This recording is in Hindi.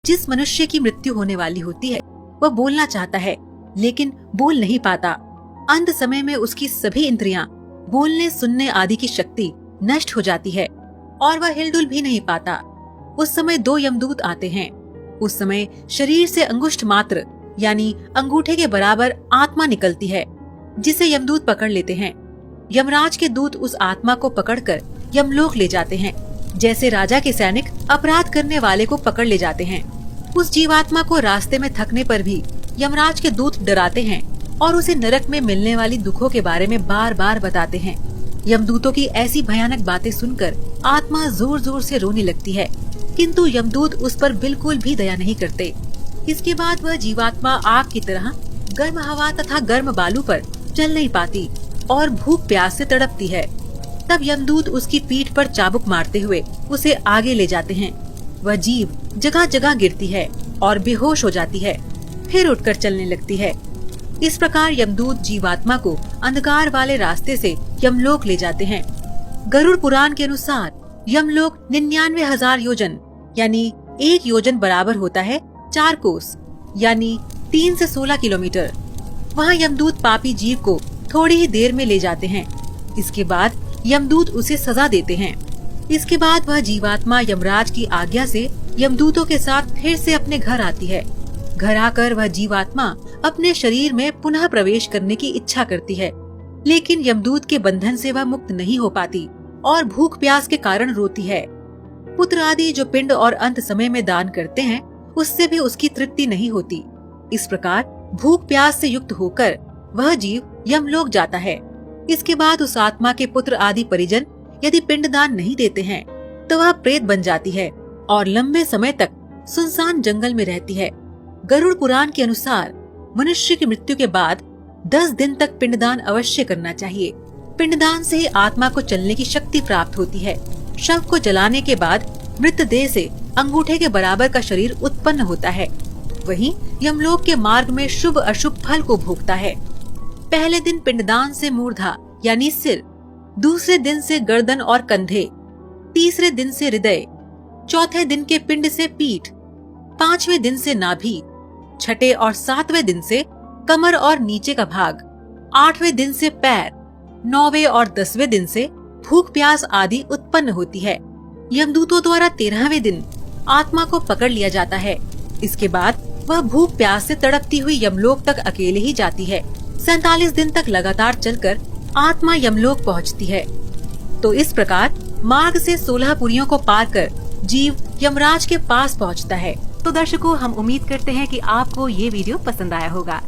जिस मनुष्य की मृत्यु होने वाली होती है वह बोलना चाहता है लेकिन बोल नहीं पाता। अंत समय में उसकी सभी इंद्रियां, बोलने सुनने आदि की शक्ति नष्ट हो जाती है और वह हिलडुल भी नहीं पाता। उस समय दो यमदूत आते हैं। उस समय शरीर से अंगुष्ठ मात्र यानी अंगूठे के बराबर आत्मा निकलती है, जिसे यमदूत पकड़ लेते हैं। यमराज के दूत उस आत्मा को पकड़कर यमलोक ले जाते हैं, जैसे राजा के सैनिक अपराध करने वाले को पकड़ ले जाते हैं। उस जीवात्मा को रास्ते में थकने पर भी यमराज के दूत डराते हैं और उसे नरक में मिलने वाली दुखों के बारे में बार बार बताते हैं। यमदूतों की ऐसी भयानक बातें सुनकर आत्मा जोर जोर से रोने लगती है, किंतु यमदूत उस पर बिल्कुल भी दया नहीं करते। इसके बाद वह जीवात्मा आग की तरह गर्म हवा तथा गर्म बालू पर चल नहीं पाती और भूख प्यास से तड़पती है। तब यमदूत उसकी पीठ पर चाबुक मारते हुए उसे आगे ले जाते हैं। वह जीव जगह जगह गिरती है और बेहोश हो जाती है, फिर उठकर चलने लगती है। इस प्रकार यमदूत जीवात्मा को अंधकार वाले रास्ते से यमलोक ले जाते हैं। गरुड़ पुराण के अनुसार यमलोक 99,000 योजन यानी 1 योजन बराबर होता है 4 कोस यानी 3 से 16 किलोमीटर। वहाँ यमदूत पापी जीव को थोड़ी ही देर में ले जाते हैं। इसके बाद यमदूत उसे सजा देते हैं। इसके बाद वह जीवात्मा यमराज की आज्ञा से यमदूतों के साथ फिर से अपने घर आती है। घर आकर वह जीवात्मा अपने शरीर में पुनः प्रवेश करने की इच्छा करती है, लेकिन यमदूत के बंधन से वह मुक्त नहीं हो पाती और भूख प्यास के कारण रोती है। पुत्र आदि जो पिंड और अंत समय में दान करते हैं, उससे भी उसकी तृप्ति नहीं होती। इस प्रकार भूख प्यास से युक्त होकर वह जीव यमलोक जाता है। इसके बाद उस आत्मा के पुत्र आदि परिजन यदि पिंडदान नहीं देते हैं तो वह प्रेत बन जाती है और लंबे समय तक सुनसान जंगल में रहती है। गरुड़ पुराण के अनुसार मनुष्य की मृत्यु के बाद 10 दिन तक पिंडदान अवश्य करना चाहिए। पिंडदान से ही आत्मा को चलने की शक्ति प्राप्त होती है। शव को जलाने के बाद मृत देह से अंगूठे के बराबर का शरीर उत्पन्न होता है। वहीं यमलोक के मार्ग में शुभ अशुभ फल को भोगता है। पहले दिन पिंडदान से मूर्धा यानी सिर, दूसरे दिन से गर्दन और कंधे, तीसरे दिन से हृदय, चौथे दिन के पिंड से पीठ, 5वें दिन से नाभि, छठे और 7वें दिन से कमर और नीचे का भाग, 8वें दिन से पैर, 9वें और 10वें दिन से भूख प्यास आदि उत्पन्न होती है। यमदूतों द्वारा 13वें दिन आत्मा को पकड़ लिया जाता है। इसके बाद वह भूख प्यास से तड़पती हुई यमलोक तक अकेले ही जाती है। 47 दिन तक लगातार चलकर आत्मा यमलोक पहुंचती है। तो इस प्रकार मार्ग से 16 पुरियों को पार कर जीव यमराज के पास पहुंचता है। तो दर्शकों, हम उम्मीद करते हैं कि आपको ये वीडियो पसंद आया होगा।